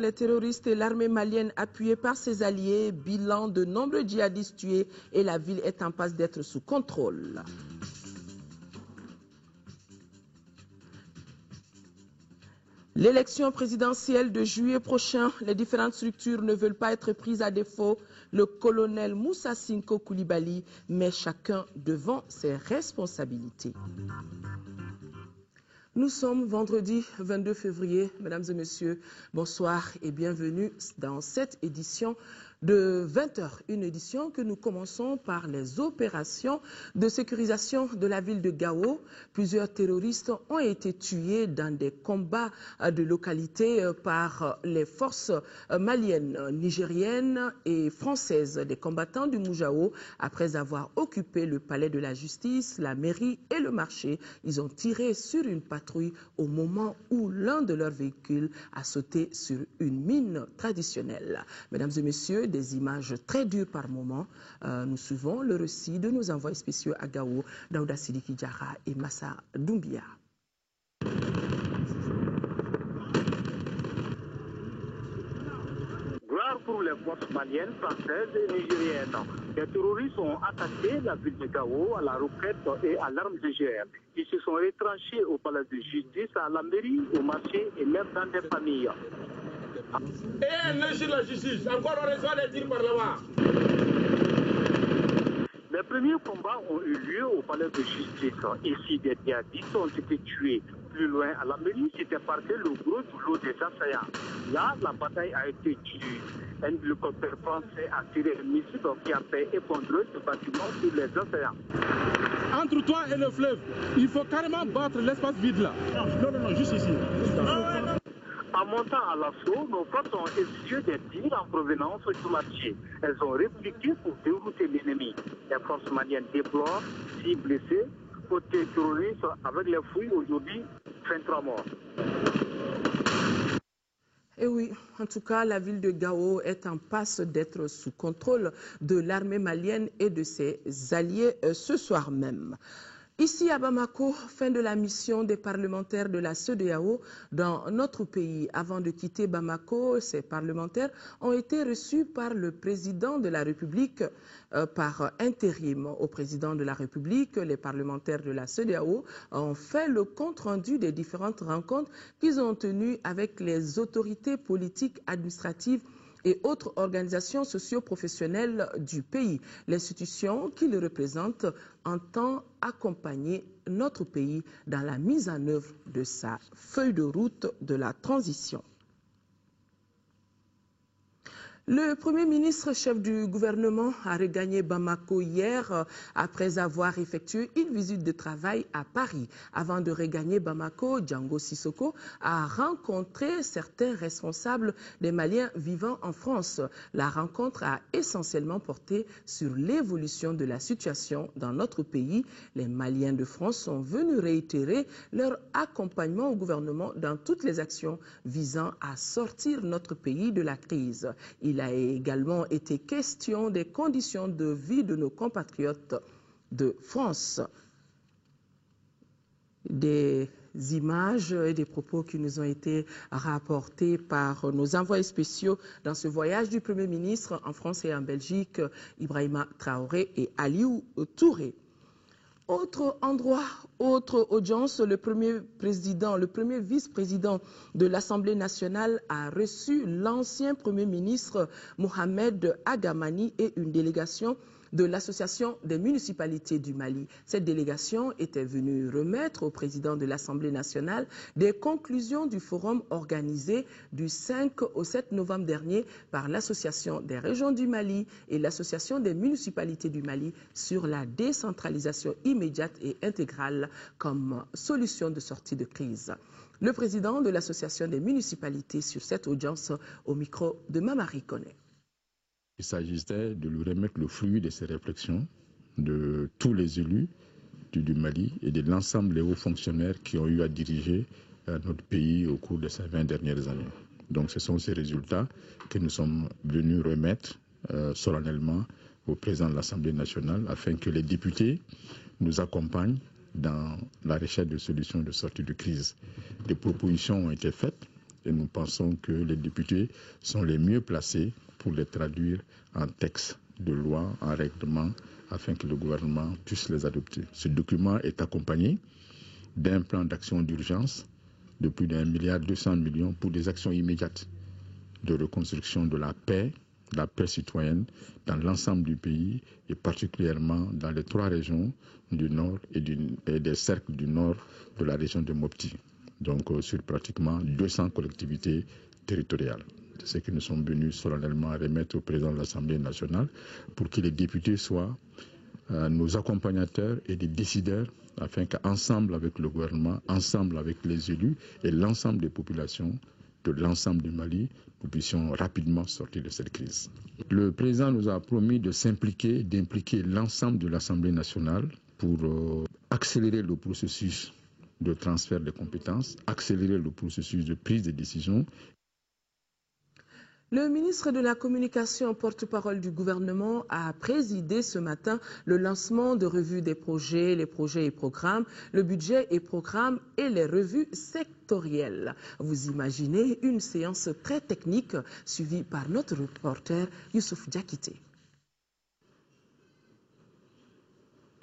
Les terroristes et l'armée malienne appuyée par ses alliés, bilan de nombreux djihadistes tués et la ville est en passe d'être sous contrôle. L'élection présidentielle de juillet prochain, les différentes structures ne veulent pas être prises à défaut. Le colonel Moussa Sinko Koulibaly met chacun devant ses responsabilités. Nous sommes vendredi 22 février. Mesdames et messieurs, bonsoir et bienvenue dans cette édition de 20h. Une édition que nous commençons par les opérations de sécurisation de la ville de Gao. Plusieurs terroristes ont été tués dans des combats de localité par les forces maliennes, nigériennes et françaises. Des combattants du Moujao, après avoir occupé le palais de la justice, la mairie et le marché, ils ont tiré sur une patrouille au moment où l'un de leurs véhicules a sauté sur une mine traditionnelle. Mesdames et messieurs, des images très dures par moment. Nous suivons le récit de nos envoyés spéciaux à Gao, Daouda Sidiki Diarra et Massa Doumbia. Gloire pour les forces maliennes, françaises et nigériennes. Les terroristes ont attaqué la ville de Gao à la roquette et à l'arme légère. Ils se sont retranchés au palais de justice, à la mairie, au marché et même dans des familles. Et un lâche la justice, encore on reçoit des tirs par là-bas. Les premiers combats ont eu lieu au palais de justice. Ici, des djihadistes ont été tués. Plus loin, à la mairie, c'était parti le gros du lot des assaillants. Là, la bataille a été tuée. Un hélicoptère français a tiré un missile qui a fait effondrer ce bâtiment sur les assaillants. Entre toi et le fleuve, il faut carrément battre l'espace vide là. Non, juste ici. En montant à l'assaut, nos forces ont essuyé des tirs en provenance du marché. Elles ont répliqué pour dérouter l'ennemi. Les forces maliennes déplorent 6 blessés. Côté terroriste, avec les fouilles aujourd'hui, 23 morts. Et oui, en tout cas, la ville de Gao est en passe d'être sous contrôle de l'armée malienne et de ses alliés ce soir même. Ici à Bamako, fin de la mission des parlementaires de la CEDEAO dans notre pays. Avant de quitter Bamako, ces parlementaires ont été reçus par le président de la République par intérim. Au président de la République, les parlementaires de la CEDEAO ont fait le compte-rendu des différentes rencontres qu'ils ont tenues avec les autorités politiques, administratives et autres organisations socio-professionnelles du pays. L'institution qui le représente entend accompagner notre pays dans la mise en œuvre de sa feuille de route de la transition. Le Premier ministre, chef du gouvernement, a regagné Bamako hier après avoir effectué une visite de travail à Paris. Avant de regagner Bamako, Django Sissoko a rencontré certains responsables des Maliens vivant en France. La rencontre a essentiellement porté sur l'évolution de la situation dans notre pays. Les Maliens de France sont venus réitérer leur accompagnement au gouvernement dans toutes les actions visant à sortir notre pays de la crise. Il a également été question des conditions de vie de nos compatriotes de France. Des images et des propos qui nous ont été rapportés par nos envoyés spéciaux dans ce voyage du Premier ministre en France et en Belgique, Ibrahima Traoré et Aliou Touré. Autre endroit, autre audience, le premier vice-président de l'Assemblée nationale a reçu l'ancien Premier ministre Mohamed Agamani et une délégation de l'Association des municipalités du Mali. Cette délégation était venue remettre au président de l'Assemblée nationale des conclusions du forum organisé du 5 au 7 novembre dernier par l'Association des régions du Mali et l'Association des municipalités du Mali sur la décentralisation immédiate et intégrale comme solution de sortie de crise. Le président de l'Association des municipalités sur cette audience au micro de Mamari Koné. Il s'agissait de lui remettre le fruit de ces réflexions de tous les élus du Mali et de l'ensemble des hauts fonctionnaires qui ont eu à diriger notre pays au cours de ces 20 dernières années. Donc ce sont ces résultats que nous sommes venus remettre solennellement au président de l'Assemblée nationale afin que les députés nous accompagnent dans la recherche de solutions de sortie de crise. Des propositions ont été faites Et nous pensons que les députés sont les mieux placés pour les traduire en texte de loi, en règlement, afin que le gouvernement puisse les adopter. Ce document est accompagné d'un plan d'action d'urgence de plus d'1,2 milliard pour des actions immédiates de reconstruction de la paix citoyenne dans l'ensemble du pays et particulièrement dans les 3 régions du nord et des cercles du nord de la région de Mopti. Donc sur pratiquement 200 collectivités territoriales. C'est ce que nous sommes venus solennellement remettre au président de l'Assemblée nationale pour que les députés soient nos accompagnateurs et des décideurs afin qu'ensemble avec le gouvernement, ensemble avec les élus et l'ensemble des populations de l'ensemble du Mali, nous puissions rapidement sortir de cette crise. Le président nous a promis de s'impliquer, d'impliquer l'ensemble de l'Assemblée nationale pour accélérer le processus de transfert des compétences, accélérer le processus de prise de décision. Le ministre de la Communication, porte-parole du gouvernement, a présidé ce matin le lancement de revues des projets, les projets et programmes, le budget et programmes et les revues sectorielles. Vous imaginez une séance très technique suivie par notre reporter Youssouf Diakité.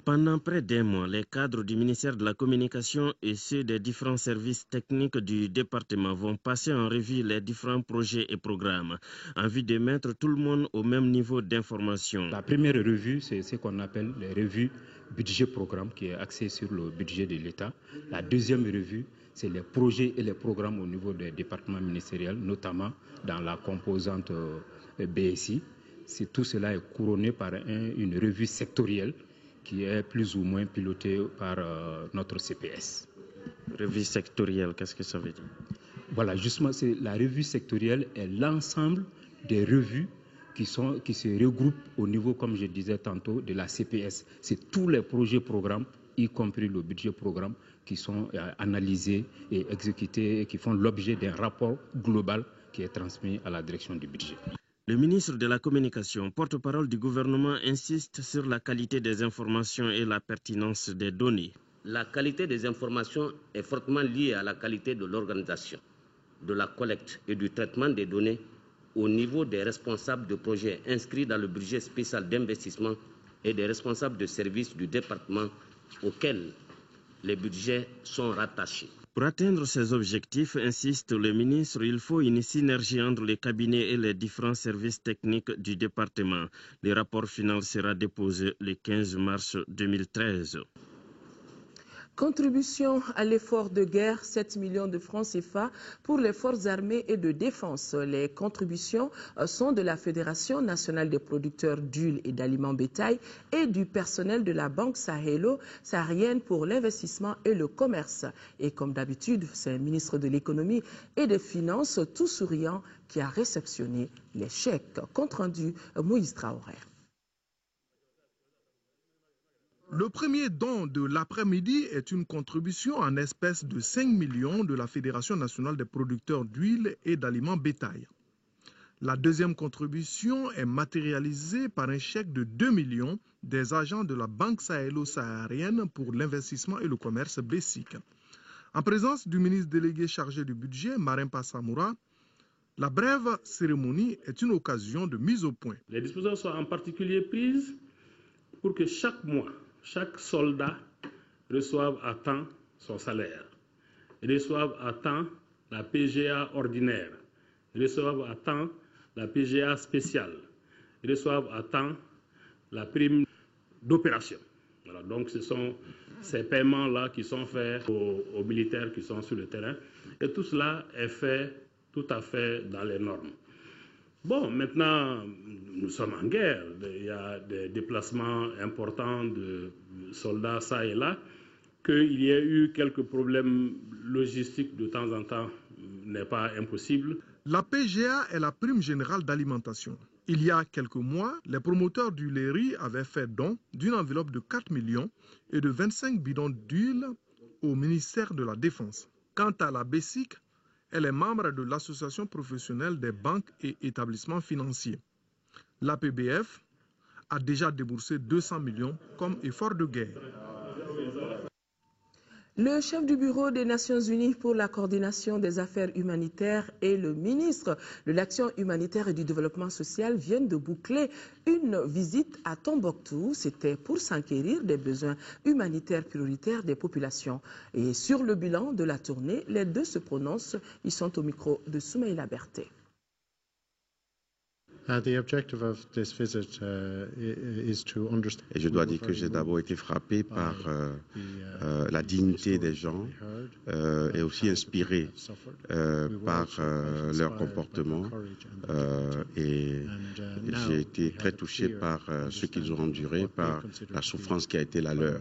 Pendant près d'un mois, les cadres du ministère de la Communication et ceux des différents services techniques du département vont passer en revue les différents projets et programmes, en vue de mettre tout le monde au même niveau d'information. La première revue, c'est ce qu'on appelle les revues budget-programme, qui est axée sur le budget de l'État. La deuxième revue, c'est les projets et les programmes au niveau des départements ministériels, notamment dans la composante BSI. Tout cela est couronné par une revue sectorielle qui est plus ou moins pilotée par notre CPS. Revue sectorielle, qu'est-ce que ça veut dire? Voilà, justement, la revue sectorielle est l'ensemble des revues qui se regroupent au niveau, comme je disais tantôt, de la CPS. C'est tous les projets programmes, y compris le budget programme, qui sont analysés et exécutés et qui font l'objet d'un rapport global qui est transmis à la direction du budget. Le ministre de la Communication, porte-parole du gouvernement, insiste sur la qualité des informations et la pertinence des données. La qualité des informations est fortement liée à la qualité de l'organisation, de la collecte et du traitement des données au niveau des responsables de projets inscrits dans le budget spécial d'investissement et des responsables de services du département auxquels les budgets sont rattachés. Pour atteindre ces objectifs, insiste le ministre, il faut une synergie entre les cabinets et les différents services techniques du département. Le rapport final sera déposé le 15 mars 2013. Contribution à l'effort de guerre, 7 millions de francs CFA pour les forces armées et de défense. Les contributions sont de la Fédération nationale des producteurs d'huile et d'aliments bétail et du personnel de la Banque saharienne pour l'investissement et le commerce. Et comme d'habitude, c'est le ministre de l'économie et des finances, tout souriant, qui a réceptionné les chèques. Compte rendu, Moïse Traoré. Le premier don de l'après-midi est une contribution en espèces de 5 millions de la Fédération nationale des producteurs d'huile et d'aliments bétail. La deuxième contribution est matérialisée par un chèque de 2 millions des agents de la Banque sahélo-saharienne pour l'investissement et le commerce BSIC. En présence du ministre délégué chargé du budget, Marempa Samoura, la brève cérémonie est une occasion de mise au point. Les dispositions sont en particulier prises pour que chaque mois, chaque soldat reçoive à temps son salaire, reçoive à temps la PGA ordinaire, reçoive à temps la PGA spéciale, reçoive à temps la prime d'opération. Voilà, donc ce sont ces paiements-là qui sont faits aux militaires qui sont sur le terrain. Et tout cela est fait tout à fait dans les normes. Bon, maintenant, nous sommes en guerre. Il y a des déplacements importants de soldats ça et là. Qu'il y ait eu quelques problèmes logistiques de temps en temps n'est pas impossible. La PGA est la prime générale d'alimentation. Il y a quelques mois, les promoteurs du Léry avaient fait don d'une enveloppe de 4 millions et de 25 bidons d'huile au ministère de la Défense. Quant à la BSIC, elle est membre de l'Association professionnelle des banques et établissements financiers. L'APBF a déjà déboursé 200 millions comme effort de guerre. Le chef du bureau des Nations Unies pour la coordination des affaires humanitaires et le ministre de l'Action humanitaire et du développement social viennent de boucler une visite à Tombouctou. C'était pour s'enquérir des besoins humanitaires prioritaires des populations. Et sur le bilan de la tournée, les deux se prononcent. Ils sont au micro de Soumaïla Berté. Et je dois dire que j'ai d'abord été frappé par la dignité des gens et aussi inspiré par leur comportement. Et j'ai été très touché par ce qu'ils ont enduré, par la souffrance qui a été la leur.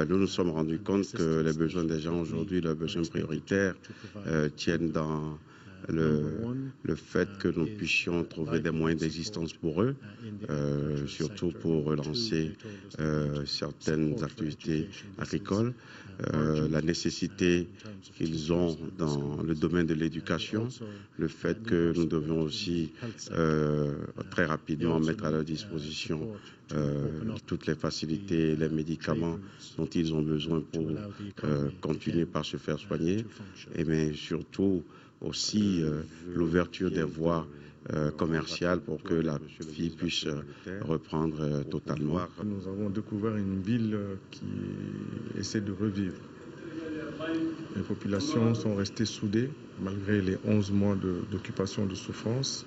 Nous nous sommes rendus compte que les besoins des gens aujourd'hui, leurs besoins prioritaires, tiennent dans le fait que nous puissions trouver des moyens d'existence pour eux, surtout pour relancer certaines activités agricoles, la nécessité qu'ils ont dans le domaine de l'éducation, le fait que nous devions aussi très rapidement mettre à leur disposition toutes les facilités, les médicaments dont ils ont besoin pour continuer par se faire soigner, mais surtout aussi l'ouverture des voies commerciales pour que la vie puisse reprendre totalement. Nous avons découvert une ville qui essaie de revivre. Les populations sont restées soudées malgré les 11 mois d'occupation de souffrance.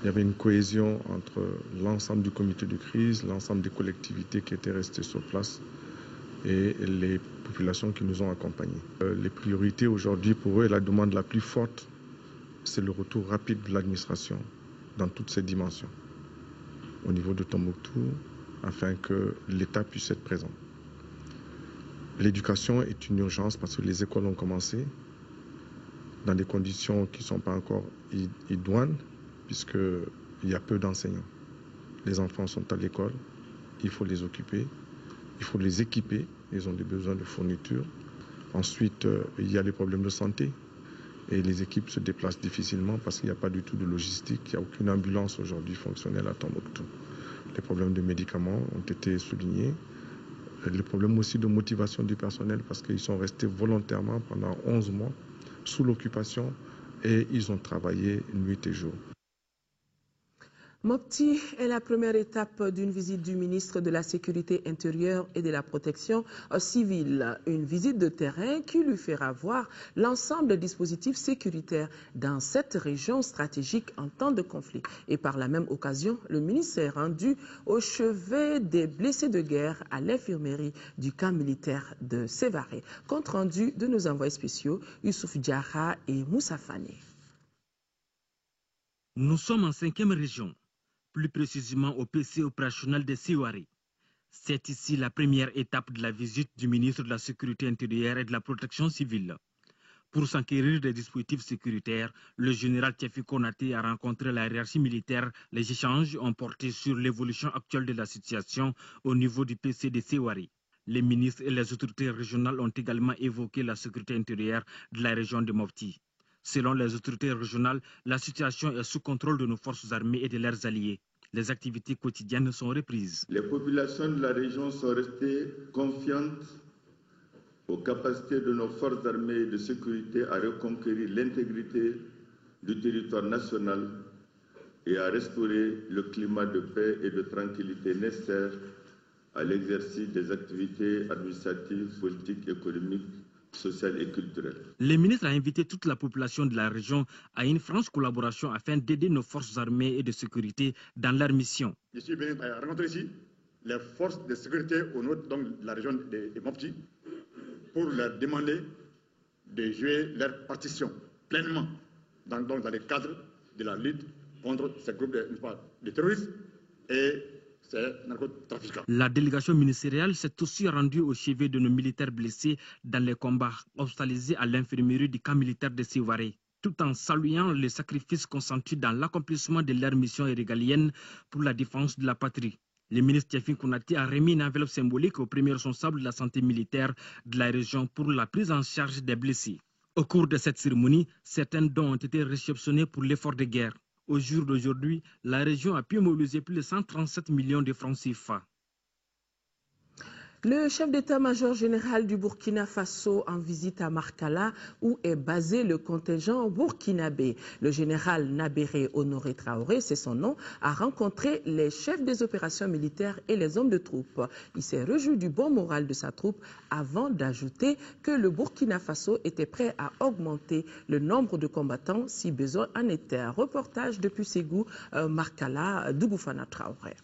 Il y avait une cohésion entre l'ensemble du comité de crise, l'ensemble des collectivités qui étaient restées sur place et les populations qui nous ont accompagnés. Les priorités aujourd'hui pour eux, la demande la plus forte, c'est le retour rapide de l'administration dans toutes ses dimensions au niveau de Tombouctou afin que l'État puisse être présent. L'éducation est une urgence parce que les écoles ont commencé dans des conditions qui ne sont pas encore idoines puisqu'il y a peu d'enseignants. Les enfants sont à l'école, il faut les occuper. Il faut les équiper, ils ont des besoins de fourniture. Ensuite, il y a les problèmes de santé. Et les équipes se déplacent difficilement parce qu'il n'y a pas du tout de logistique. Il n'y a aucune ambulance aujourd'hui fonctionnelle à Tombouctou. Les problèmes de médicaments ont été soulignés. Les problèmes aussi de motivation du personnel parce qu'ils sont restés volontairement pendant 11 mois sous l'occupation et ils ont travaillé nuit et jour. Mopti est la première étape d'une visite du ministre de la Sécurité intérieure et de la Protection civile. Une visite de terrain qui lui fera voir l'ensemble des dispositifs sécuritaires dans cette région stratégique en temps de conflit. Et par la même occasion, le ministre s'est rendu au chevet des blessés de guerre à l'infirmerie du camp militaire de Sévaré. Compte rendu de nos envoyés spéciaux, Youssouf Diarra et Moussa Fane. Nous sommes en 5e région, plus précisément au PC opérationnel de Sévaré. C'est ici la première étape de la visite du ministre de la Sécurité intérieure et de la Protection civile. Pour s'enquérir des dispositifs sécuritaires, le général Tchefi Konaté a rencontré la hiérarchie militaire. Les échanges ont porté sur l'évolution actuelle de la situation au niveau du PC de Sévaré. Les ministres et les autorités régionales ont également évoqué la sécurité intérieure de la région de Mopti. Selon les autorités régionales, la situation est sous contrôle de nos forces armées et de leurs alliés. Les activités quotidiennes sont reprises. Les populations de la région sont restées confiantes aux capacités de nos forces armées de sécurité à reconquérir l'intégrité du territoire national et à restaurer le climat de paix et de tranquillité nécessaire à l'exercice des activités administratives, politiques, économiques, sociales et culturelles. Le ministre a invité toute la population de la région à une franche collaboration afin d'aider nos forces armées et de sécurité dans leur mission. Je suis venu rencontrer ici les forces de sécurité au nord de la région de Mopti pour leur demander de jouer leur partition pleinement dans le cadre de la lutte contre ces groupes de terroristes et La délégation ministérielle s'est aussi rendue au chevet de nos militaires blessés dans les combats hospitalisés à l'infirmerie du camp militaire de Sévaré, tout en saluant les sacrifices consentis dans l'accomplissement de leur mission régalienne pour la défense de la patrie. Le ministre Tchefi Konaté a remis une enveloppe symbolique au premier responsable de la santé militaire de la région pour la prise en charge des blessés. Au cours de cette cérémonie, certains dons ont été réceptionnés pour l'effort de guerre. Au jour d'aujourd'hui, la région a pu mobiliser plus de 137 millions de francs CFA. Le chef d'état-major général du Burkina Faso en visite à Markala où est basé le contingent burkinabé. Le général Nabéré Honoré Traoré, c'est son nom, a rencontré les chefs des opérations militaires et les hommes de troupes. Il s'est réjoui du bon moral de sa troupe avant d'ajouter que le Burkina Faso était prêt à augmenter le nombre de combattants si besoin en était. Un reportage depuis Ségou, Markala, Dougoufana Traoré.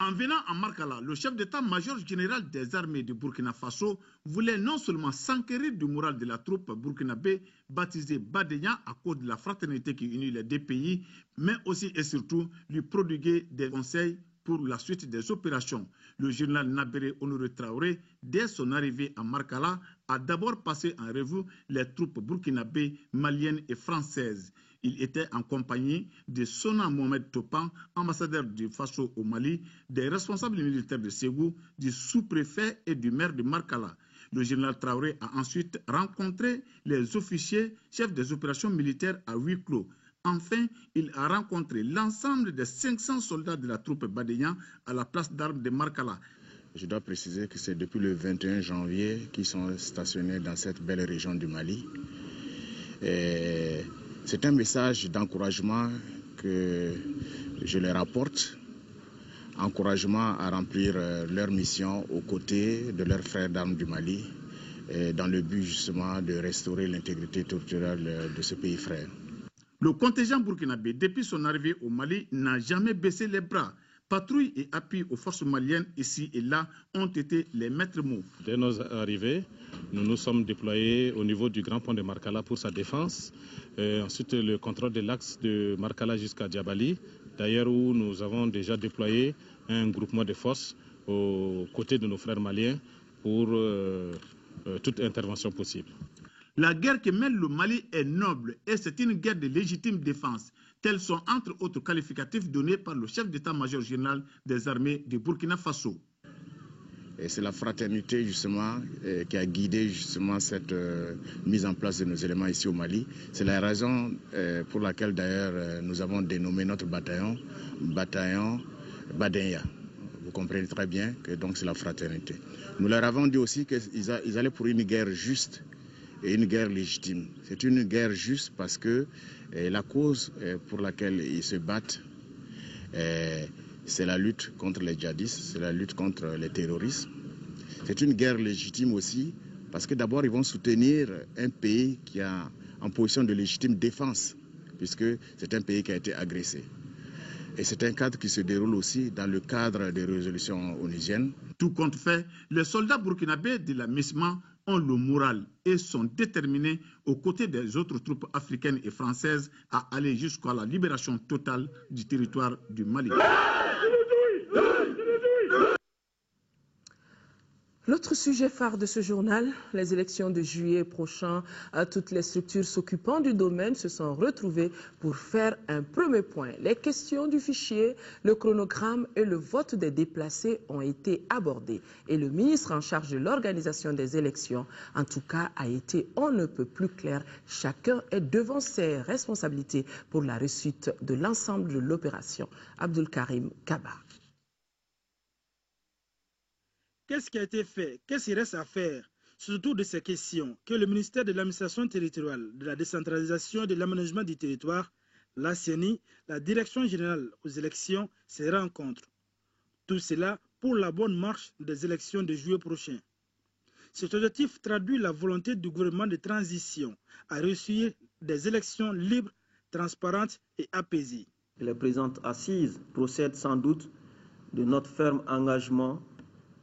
En venant à Markala, le chef d'état-major général des armées de Burkina Faso voulait non seulement s'enquérir du moral de la troupe burkinabé baptisée Badenya à cause de la fraternité qui unit les deux pays, mais aussi et surtout lui prodiguer des conseils pour la suite des opérations. Le général Nabéré Honoré Traoré, dès son arrivée à Markala, a d'abord passé en revue les troupes burkinabées, maliennes et françaises. Il était en compagnie de Sona Mohamed Topan, ambassadeur du Faso au Mali, des responsables militaires de Ségou, du sous-préfet et du maire de Markala. Le général Traoré a ensuite rencontré les officiers chefs des opérations militaires à huis clos. Enfin, il a rencontré l'ensemble des 500 soldats de la troupe Badenya à la place d'armes de Markala. Je dois préciser que c'est depuis le 21 janvier qu'ils sont stationnés dans cette belle région du Mali. C'est un message d'encouragement que je leur apporte, encouragement à remplir leur mission aux côtés de leurs frères d'armes du Mali, dans le but justement de restaurer l'intégrité territoriale de ce pays frère. Le contingent burkinabé, depuis son arrivée au Mali, n'a jamais baissé les bras. Patrouilles et appui aux forces maliennes ici et là ont été les maîtres mots. Dès nos arrivées, nous nous sommes déployés au niveau du grand pont de Markala pour sa défense. Ensuite, le contrôle de l'axe de Markala jusqu'à Djabali, d'ailleurs où nous avons déjà déployé un groupement de forces aux côtés de nos frères maliens pour toute intervention possible. La guerre que mène le Mali est noble et c'est une guerre de légitime défense. Tels sont entre autres qualificatifs donnés par le chef d'état-major général des armées du Burkina Faso. Et c'est la fraternité justement qui a guidé justement cette mise en place de nos éléments ici au Mali. C'est la raison pour laquelle d'ailleurs nous avons dénommé notre bataillon Badenya. Vous comprenez très bien que donc c'est la fraternité. Nous leur avons dit aussi qu'ils allaient pour une guerre juste et une guerre légitime. C'est une guerre juste parce que la cause pour laquelle ils se battent, c'est la lutte contre les djihadistes, c'est la lutte contre les terroristes. C'est une guerre légitime aussi parce que d'abord ils vont soutenir un pays qui est en position de légitime défense, puisque c'est un pays qui a été agressé. Et c'est un cadre qui se déroule aussi dans le cadre des résolutions onusiennes. Tout compte fait, les soldats burkinabés de la MISMA ont le moral et sont déterminés aux côtés des autres troupes africaines et françaises à aller jusqu'à la libération totale du territoire du Mali. L'autre sujet phare de ce journal, les élections de juillet prochain, toutes les structures s'occupant du domaine se sont retrouvées pour faire un premier point. Les questions du fichier, le chronogramme et le vote des déplacés ont été abordés. Et le ministre en charge de l'organisation des élections, en tout cas, a été on ne peut plus clair. Chacun est devant ses responsabilités pour la réussite de l'ensemble de l'opération. Abdul Karim Kaba. Qu'est-ce qui a été fait? Qu'est-ce qu'il reste à faire? Surtout de ces questions que le ministère de l'administration territoriale, de la décentralisation et de l'aménagement du territoire, la CENI, la Direction générale aux élections se rencontrent. Tout cela pour la bonne marche des élections de juillet prochain. Cet objectif traduit la volonté du gouvernement de transition à réussir des élections libres, transparentes et apaisées. Les présentes assises procèdent sans doute de notre ferme engagement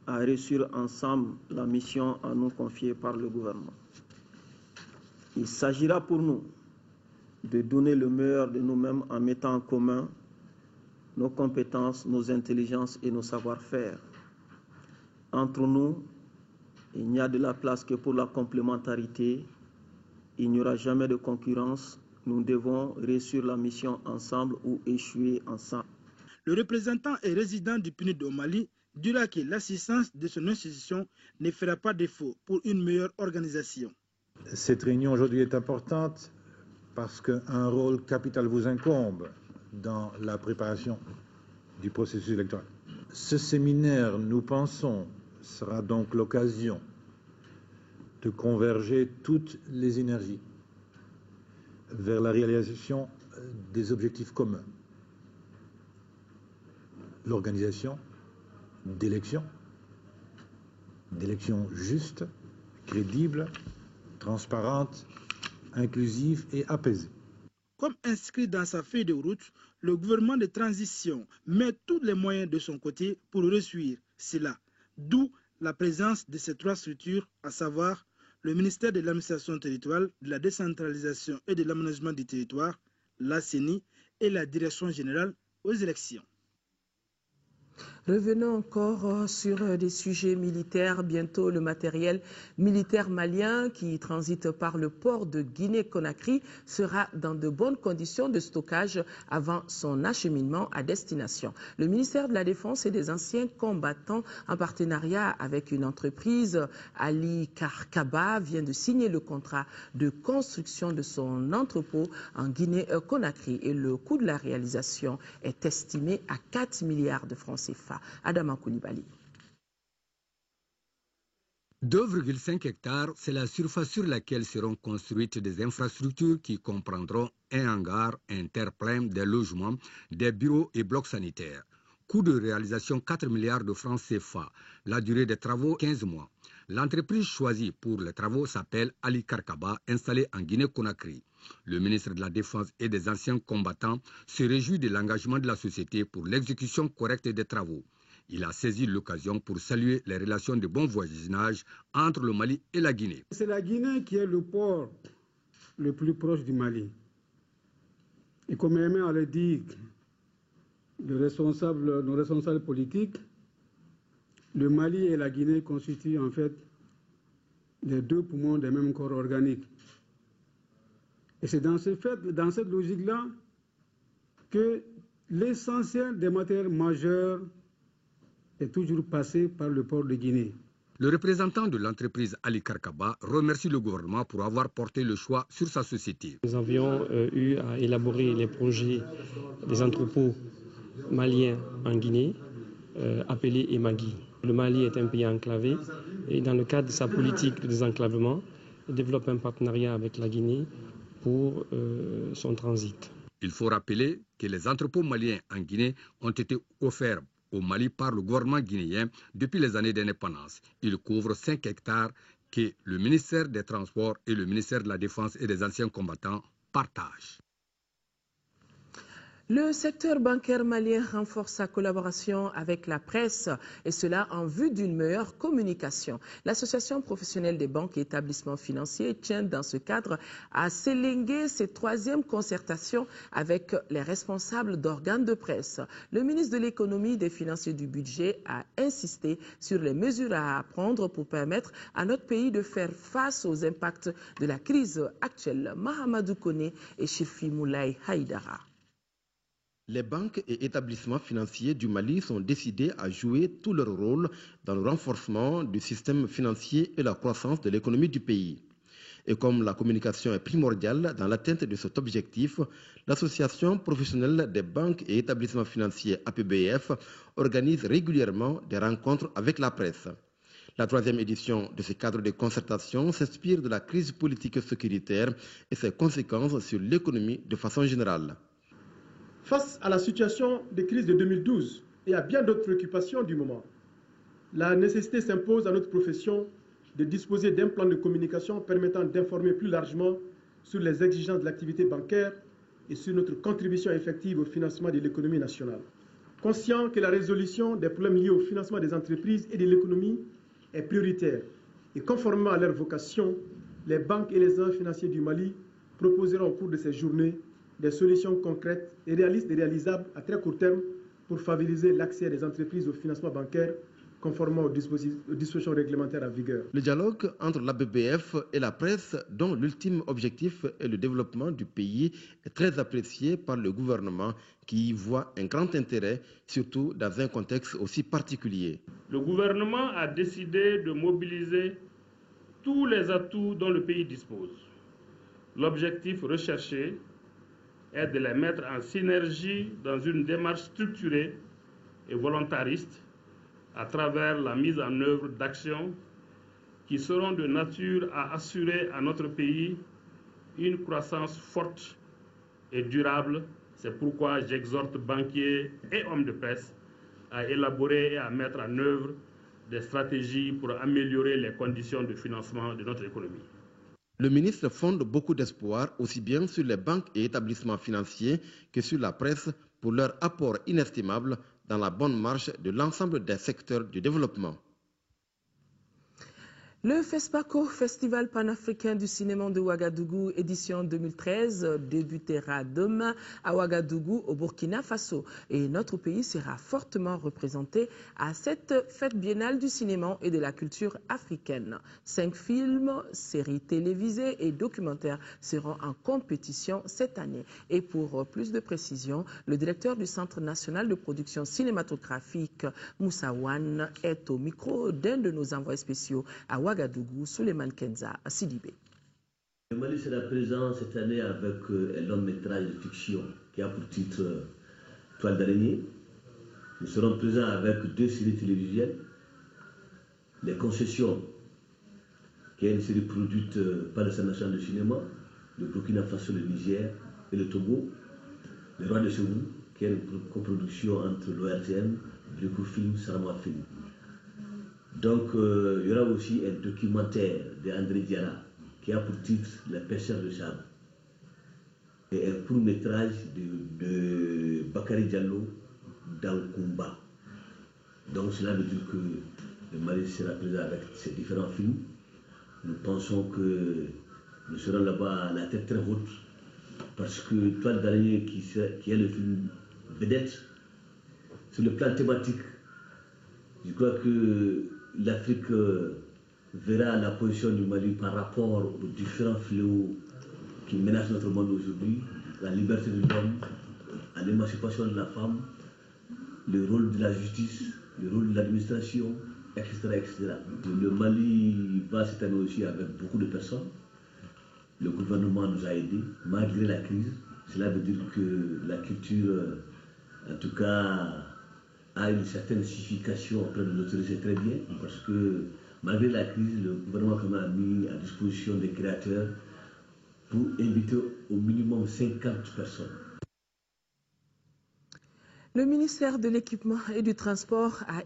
à réussir ensemble la mission à nous confiée par le gouvernement. Il s'agira pour nous de donner le meilleur de nous-mêmes en mettant en commun nos compétences, nos intelligences et nos savoir-faire. Entre nous, il n'y a de la place que pour la complémentarité. Il n'y aura jamais de concurrence. Nous devons réussir la mission ensemble ou échouer ensemble. Le représentant et résident du PNUD au Mali dira que l'assistance de son institution ne fera pas défaut pour une meilleure organisation. Cette réunion aujourd'hui est importante parce qu'un rôle capital vous incombe dans la préparation du processus électoral. Ce séminaire, nous pensons, sera donc l'occasion de converger toutes les énergies vers la réalisation des objectifs communs. L'organisation d'élections justes, crédibles, transparentes, inclusives et apaisées. Comme inscrit dans sa feuille de route, le gouvernement de transition met tous les moyens de son côté pour réussir cela. D'où la présence de ces trois structures, à savoir le ministère de l'administration territoriale, de la décentralisation et de l'aménagement du territoire, la CENI et la direction générale aux élections. Revenons encore sur des sujets militaires. Bientôt, le matériel militaire malien qui transite par le port de Guinée-Conakry sera dans de bonnes conditions de stockage avant son acheminement à destination. Le ministère de la Défense et des anciens combattants, en partenariat avec une entreprise, Ali Karkaba, vient de signer le contrat de construction de son entrepôt en Guinée-Conakry et le coût de la réalisation est estimé à 4 milliards de francs CFA. Adama Koulibaly. 2,5 hectares, c'est la surface sur laquelle seront construites des infrastructures qui comprendront un hangar, un terre-plein, des logements, des bureaux et blocs sanitaires. Coût de réalisation 4 milliards de francs CFA. La durée des travaux 15 mois. L'entreprise choisie pour les travaux s'appelle Ali Karkaba, installée en Guinée-Conakry. Le ministre de la Défense et des anciens combattants se réjouit de l'engagement de la société pour l'exécution correcte des travaux. Il a saisi l'occasion pour saluer les relations de bon voisinage entre le Mali et la Guinée. C'est la Guinée qui est le port le plus proche du Mali. Et comme Aimé a dit, nos responsables politiques, le Mali et la Guinée constituent en fait les deux poumons des mêmes corps organiques. Et c'est dans cette logique-là que l'essentiel des matières majeures est toujours passé par le port de Guinée. Le représentant de l'entreprise Ali Karkaba remercie le gouvernement pour avoir porté le choix sur sa société. Nous avions eu à élaborer les projets des entrepôts maliens en Guinée, appelés Emagui. Le Mali est un pays enclavé et dans le cadre de sa politique de désenclavement, il développe un partenariat avec la Guinée pour son transit. Il faut rappeler que les entrepôts maliens en Guinée ont été offerts au Mali par le gouvernement guinéen depuis les années d'indépendance. Ils couvrent 5 hectares que le ministère des Transports et le ministère de la Défense et des anciens combattants partagent. Le secteur bancaire malien renforce sa collaboration avec la presse et cela en vue d'une meilleure communication. L'association professionnelle des banques et établissements financiers tient dans ce cadre à sélinguer ses 3e concertations avec les responsables d'organes de presse. Le ministre de l'économie, des finances et du budget a insisté sur les mesures à prendre pour permettre à notre pays de faire face aux impacts de la crise actuelle. Mahamadou Kone et Chirfi Moulay Haïdara. Les banques et établissements financiers du Mali sont décidés à jouer tout leur rôle dans le renforcement du système financier et la croissance de l'économie du pays. Et comme la communication est primordiale dans l'atteinte de cet objectif, l'Association professionnelle des banques et établissements financiers APBF organise régulièrement des rencontres avec la presse. La 3e édition de ce cadre de concertation s'inspire de la crise politique et sécuritaire et ses conséquences sur l'économie de façon générale. Face à la situation de crise de 2012 et à bien d'autres préoccupations du moment, la nécessité s'impose à notre profession de disposer d'un plan de communication permettant d'informer plus largement sur les exigences de l'activité bancaire et sur notre contribution effective au financement de l'économie nationale. Conscient que la résolution des problèmes liés au financement des entreprises et de l'économie est prioritaire et conformément à leur vocation, les banques et les agents financiers du Mali proposeront au cours de ces journées des solutions concrètes et réalistes et réalisables à très court terme pour favoriser l'accès des entreprises au financement bancaire conformément aux dispositions réglementaires en vigueur. Le dialogue entre l'ABBF et la presse, dont l'ultime objectif est le développement du pays, est très apprécié par le gouvernement qui y voit un grand intérêt, surtout dans un contexte aussi particulier. Le gouvernement a décidé de mobiliser tous les atouts dont le pays dispose. L'objectif recherché est de les mettre en synergie dans une démarche structurée et volontaristes à travers la mise en œuvre d'actions qui seront de nature à assurer à notre pays une croissance forte et durable. C'est pourquoi j'exhorte banquiers et hommes de presse à élaborer et à mettre en œuvre des stratégies pour améliorer les conditions de financement de notre économie. Le ministre fonde beaucoup d'espoir aussi bien sur les banques et établissements financiers que sur la presse pour leur apport inestimable dans la bonne marche de l'ensemble des secteurs du développement. Le FESPACO, Festival panafricain du cinéma de Ouagadougou, édition 2013, débutera demain à Ouagadougou, au Burkina Faso. Et notre pays sera fortement représenté à cette fête biennale du cinéma et de la culture africaine. 5 films, séries télévisées et documentaires seront en compétition cette année. Et pour plus de précision, le directeur du Centre national de production cinématographique, Moussa Wane, est au micro d'un de nos envoyés spéciaux à Ouagadougou, Souleymane Kenza à Sidibé. Le Mali sera présent cette année avec un long métrage de fiction qui a pour titre Toile d'araignée. Nous serons présents avec 2 séries télévisuelles. Les Concessions, qui est une série produite par le Centre national de cinéma, le Burkina Faso, le Niger et le Togo. Le Roi de Ségou, qui est une coproduction entre l'ORTM, Brico Film, Sarama Film. Donc, il y aura aussi un documentaire d'André Diarra qui a pour titre Les pêcheurs de sable et un court-métrage de Bakary Diallo dans Kumba. Donc, cela veut dire que le Mali sera présent avec ces différents films. Nous pensons que nous serons là-bas à la tête très haute parce que Toile d'araignée, qui est le film vedette, sur le plan thématique, je crois que l'Afrique verra la position du Mali par rapport aux différents fléaux qui menacent notre monde aujourd'hui, la liberté de l'homme, à l'émancipation de la femme, le rôle de la justice, le rôle de l'administration, etc., etc. Le Mali va cette année aussi avec beaucoup de personnes. Le gouvernement nous a aidés, malgré la crise. Cela veut dire que la culture, en tout cas, a une certaine signification auprès de l'autorité, c'est très bien, parce que malgré la crise, le gouvernement a mis à disposition des créateurs pour inviter au minimum 50 personnes. Le ministère de l'Équipement et du Transport a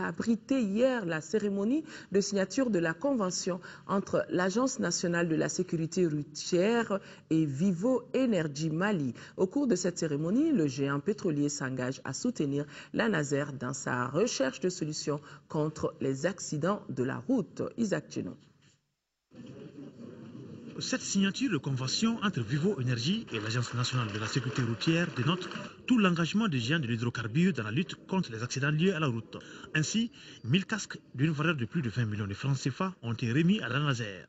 abrité hier la cérémonie de signature de la convention entre l'Agence nationale de la sécurité routière et Vivo Energy Mali. Au cours de cette cérémonie, le géant pétrolier s'engage à soutenir l'ANASER dans sa recherche de solutions contre les accidents de la route. Isaac Tchenou. Cette signature de convention entre Vivo Energy et l'Agence nationale de la sécurité routière dénote tout l'engagement des géants de l'hydrocarbure dans la lutte contre les accidents liés à la route. Ainsi, 1000 casques d'une valeur de plus de 20 millions de francs CFA ont été remis à l'ANASER.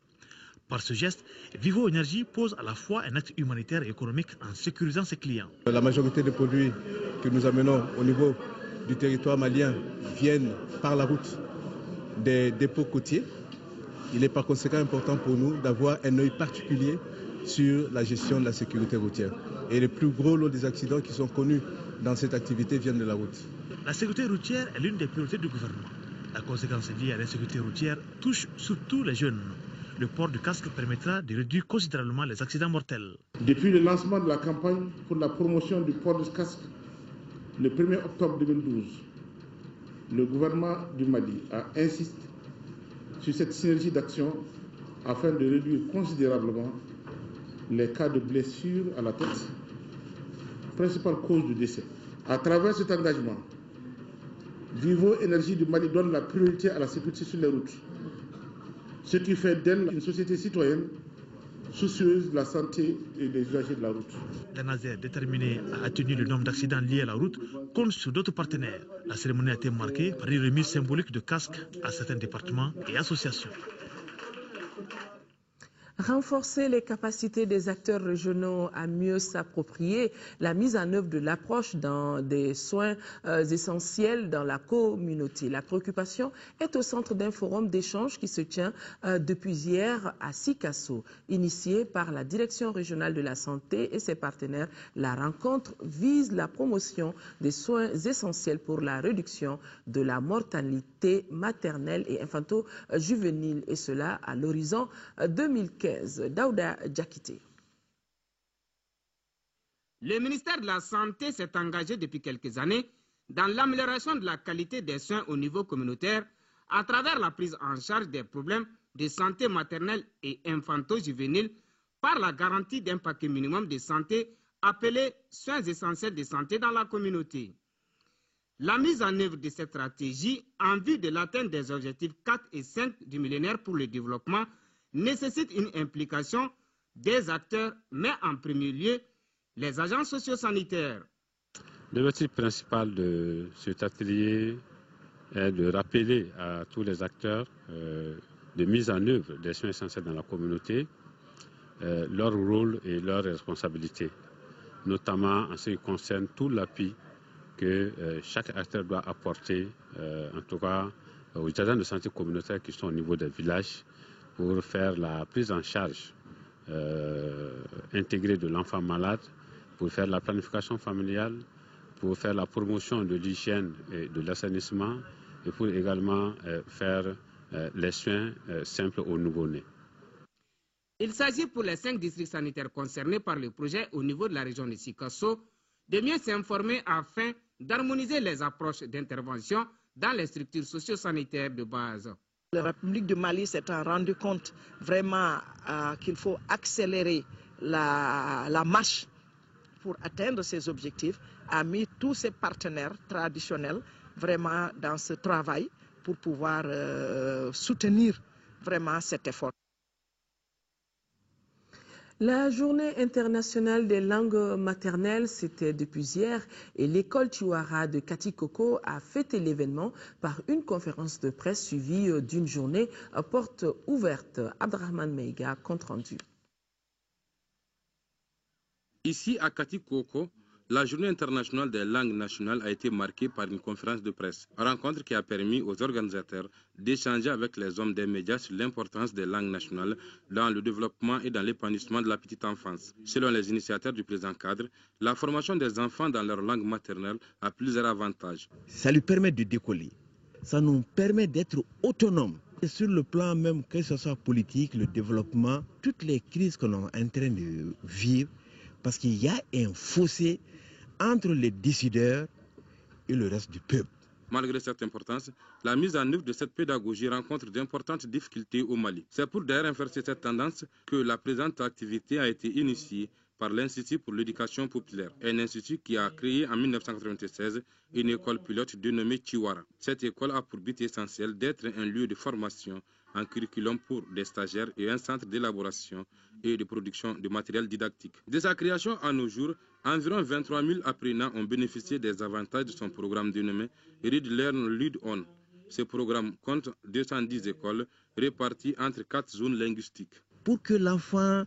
Par ce geste, Vivo Energy pose à la fois un acte humanitaire et économique en sécurisant ses clients. La majorité des produits que nous amenons au niveau du territoire malien viennent par la route des dépôts côtiers. Il est par conséquent important pour nous d'avoir un œil particulier sur la gestion de la sécurité routière. Et les plus gros lots des accidents qui sont connus dans cette activité viennent de la route. La sécurité routière est l'une des priorités du gouvernement. La conséquence liée à l'insécurité routière touche surtout les jeunes. Le port du casque permettra de réduire considérablement les accidents mortels. Depuis le lancement de la campagne pour la promotion du port du casque, le 1er octobre 2012, le gouvernement du Mali a insisté sur cette synergie d'action afin de réduire considérablement les cas de blessures à la tête, principale cause de décès. À travers cet engagement, Vivo Energy du Mali donne la priorité à la sécurité sur les routes, ce qui fait d'elle une société citoyenne soucieuse de la santé et des usagers de la route. L'ANASER, déterminé à atténuer le nombre d'accidents liés à la route, compte sur d'autres partenaires. La cérémonie a été marquée par une remise symbolique de casques à certains départements et associations. Renforcer les capacités des acteurs régionaux à mieux s'approprier la mise en œuvre de l'approche dans des soins essentiels dans la communauté. La préoccupation est au centre d'un forum d'échange qui se tient depuis hier à Sikasso. Initié par la Direction régionale de la santé et ses partenaires, la rencontre vise la promotion des soins essentiels pour la réduction de la mortalité maternelle et infanto-juvénile, et cela à l'horizon 2015. Daouda Djakité. Le ministère de la Santé s'est engagé depuis quelques années dans l'amélioration de la qualité des soins au niveau communautaire à travers la prise en charge des problèmes de santé maternelle et infanto-juvénile par la garantie d'un paquet minimum de santé appelé soins essentiels de santé dans la communauté. La mise en œuvre de cette stratégie en vue de l'atteinte des objectifs 4 et 5 du millénaire pour le développement nécessite une implication des acteurs, mais en premier lieu, les agents socio-sanitaires. L'objectif principal de cet atelier est de rappeler à tous les acteurs de mise en œuvre des soins essentiels dans la communauté, leur rôle et leurs responsabilités, notamment en ce qui concerne tout l'appui que chaque acteur doit apporter, en tout cas aux agents de santé communautaire qui sont au niveau des villages, pour faire la prise en charge intégrée de l'enfant malade, pour faire la planification familiale, pour faire la promotion de l'hygiène et de l'assainissement, et pour également faire les soins simples aux nouveau-nés. Il s'agit pour les 5 districts sanitaires concernés par le projet au niveau de la région de Sikasso de mieux s'informer afin d'harmoniser les approches d'intervention dans les structures socio-sanitaires de base. La République du Mali s'est rendu compte vraiment qu'il faut accélérer la marche pour atteindre ces objectifs, a mis tous ses partenaires traditionnels vraiment dans ce travail pour pouvoir soutenir vraiment cet effort. La journée internationale des langues maternelles, c'était depuis hier, et l'école Tiwara de Katikoko a fêté l'événement par une conférence de presse suivie d'une journée à porte ouverte. Abdrahman Meiga, compte rendu. Ici à Katikoko, la journée internationale des langues nationales a été marquée par une conférence de presse, rencontre qui a permis aux organisateurs d'échanger avec les hommes des médias sur l'importance des langues nationales dans le développement et dans l'épanouissement de la petite enfance. Selon les initiateurs du présent cadre, la formation des enfants dans leur langue maternelle a plusieurs avantages. Ça lui permet de décoller, ça nous permet d'être autonomes. Et sur le plan même, que ce soit politique, le développement, toutes les crises qu'on est en train de vivre, parce qu'il y a un fossé entre les décideurs et le reste du peuple. Malgré cette importance, la mise en œuvre de cette pédagogie rencontre d'importantes difficultés au Mali. C'est pour d'ailleurs inverser cette tendance que la présente activité a été initiée par l'Institut pour l'éducation populaire, un institut qui a créé en 1996 une école pilote dénommée Tiwara. Cette école a pour but essentiel d'être un lieu de formation en curriculum pour des stagiaires et un centre d'élaboration et de production de matériel didactique. De sa création à nos jours, environ 23 000 apprenants ont bénéficié des avantages de son programme dénommé Read, Learn, Lead On. Ce programme compte 210 écoles réparties entre 4 zones linguistiques. Pour que l'enfant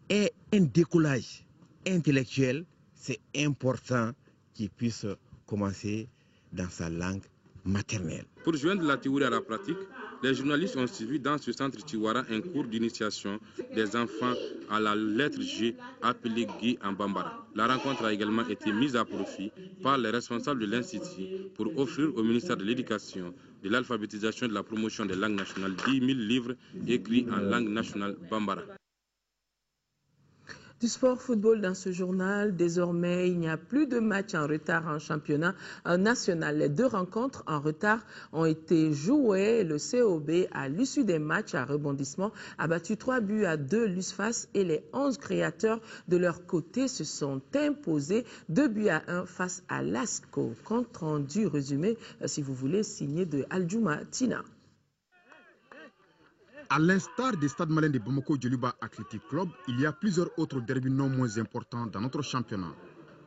ait un décollage intellectuel, c'est important qu'il puisse commencer dans sa langue maternelle. Pour joindre la théorie à la pratique, les journalistes ont suivi dans ce centre Tiwara un cours d'initiation des enfants à la lettre G appelée Guy en Bambara. La rencontre a également été mise à profit par les responsables de l'Institut pour offrir au ministère de l'Éducation, de l'alphabétisation et de la promotion des langues nationales 10 000 livres écrits en langue nationale Bambara. Du sport football dans ce journal, désormais il n'y a plus de matchs en retard en championnat national. Les 2 rencontres en retard ont été jouées. Le COB, à l'issue des matchs à rebondissement, a battu 3-2 l'USFAS et les 11 créateurs de leur côté se sont imposés 2-1 face à l'ASCO. Compte rendu résumé, si vous voulez, signé de Aldjouma Tina. À l'instar des stades malins de Bamako Djoliba Athletic Club, il y a plusieurs autres derbys non moins importants dans notre championnat,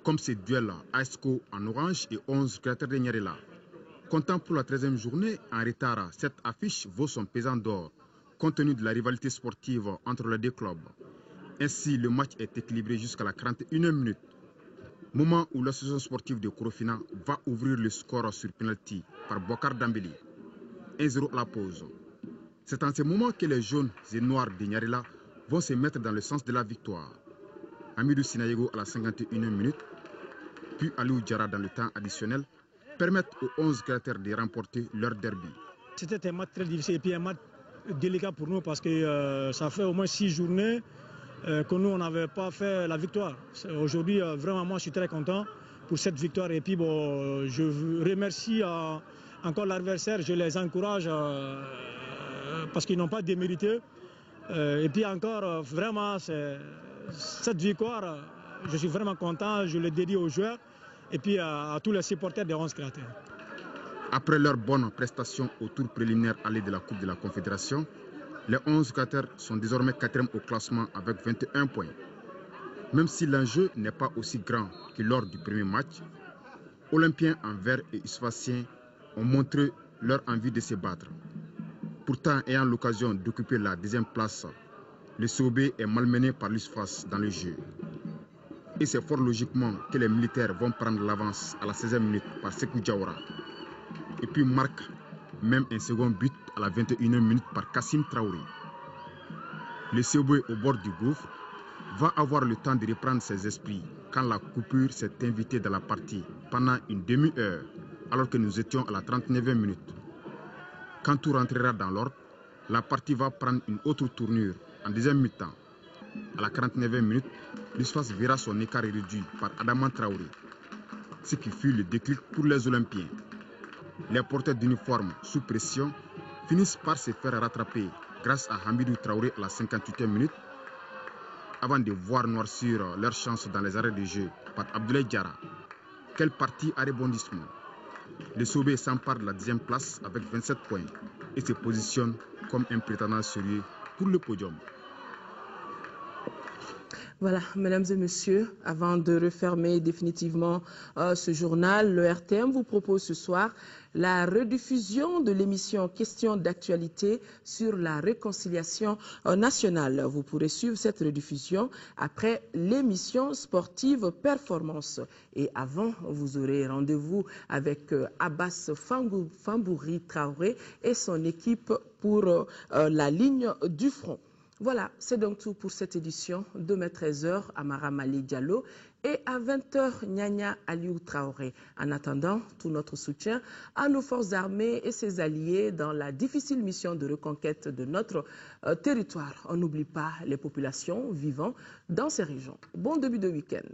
comme ces duels ASCO en orange et 11 créateurs de Nyarela. Comptant pour la 13e journée, en retard, cette affiche vaut son pesant d'or. compte tenu de la rivalité sportive entre les deux clubs. Ainsi, le match est équilibré jusqu'à la 41e minute, moment où l'association sportive de Korofina va ouvrir le score sur penalty par Bokar Dambeli. 1-0 à la pause. C'est en ce moment que les jaunes et noirs de Nyarela vont se mettre dans le sens de la victoire. Amidou Sinayego à la 51e minute, puis Aliou Diarra dans le temps additionnel, permettent aux 11 créateurs de remporter leur derby. C'était un match très difficile et puis un match délicat pour nous parce que ça fait au moins 6 journées que nous on n'avait pas fait la victoire. Aujourd'hui, vraiment, moi je suis très content pour cette victoire et puis bon, je remercie encore l'adversaire, je les encourage parce qu'ils n'ont pas démérité. Et puis encore, vraiment, cette victoire, je suis vraiment content, je le dédie aux joueurs et puis à tous les supporters des 11 créateurs. Après leur bonne prestation au tour préliminaire aller de la Coupe de la Confédération, les 11 créateurs sont désormais 4e au classement avec 21 points. Même si l'enjeu n'est pas aussi grand que lors du premier match, Olympiens en vert et Isfaciens ont montré leur envie de se battre. Pourtant, ayant l'occasion d'occuper la 2e place, le COB est malmené par l'Isfas dans le jeu. Et c'est fort logiquement que les militaires vont prendre l'avance à la 16e minute par Sekou Diawara. Et puis marque même un second but à la 21e minute par Kassim Traoré. Le COB au bord du gouffre va avoir le temps de reprendre ses esprits quand la coupure s'est invitée dans la partie pendant une demi-heure alors que nous étions à la 39e minute. Quand tout rentrera dans l'ordre, la partie va prendre une autre tournure en deuxième mi-temps. À la 49e minute, l'Isfas verra son écart réduit par Adama Traoré, ce qui fut le déclic pour les Olympiens. Les porteurs d'uniforme sous pression finissent par se faire rattraper grâce à Hamidou Traoré à la 58e minute, avant de voir noircir leur chance dans les arrêts de jeu par Abdoulaye Diarra. Quelle partie à rebondissement! Le Sobé s'empare de la 10e place avec 27 points et se positionne comme un prétendant sérieux pour le podium. Voilà, mesdames et messieurs, avant de refermer définitivement ce journal, le RTM vous propose ce soir la rediffusion de l'émission Questions d'actualité sur la réconciliation nationale. Vous pourrez suivre cette rediffusion après l'émission sportive Performance. Et avant, vous aurez rendez-vous avec Abbas Fambouri Traoré et son équipe pour la ligne du front. Voilà, c'est donc tout pour cette édition. Demain 13h, Amara Mali Diallo et à 20h, Nyanya Aliou Traoré. En attendant, tout notre soutien à nos forces armées et ses alliés dans la difficile mission de reconquête de notre territoire. On n'oublie pas les populations vivant dans ces régions. Bon début de week-end.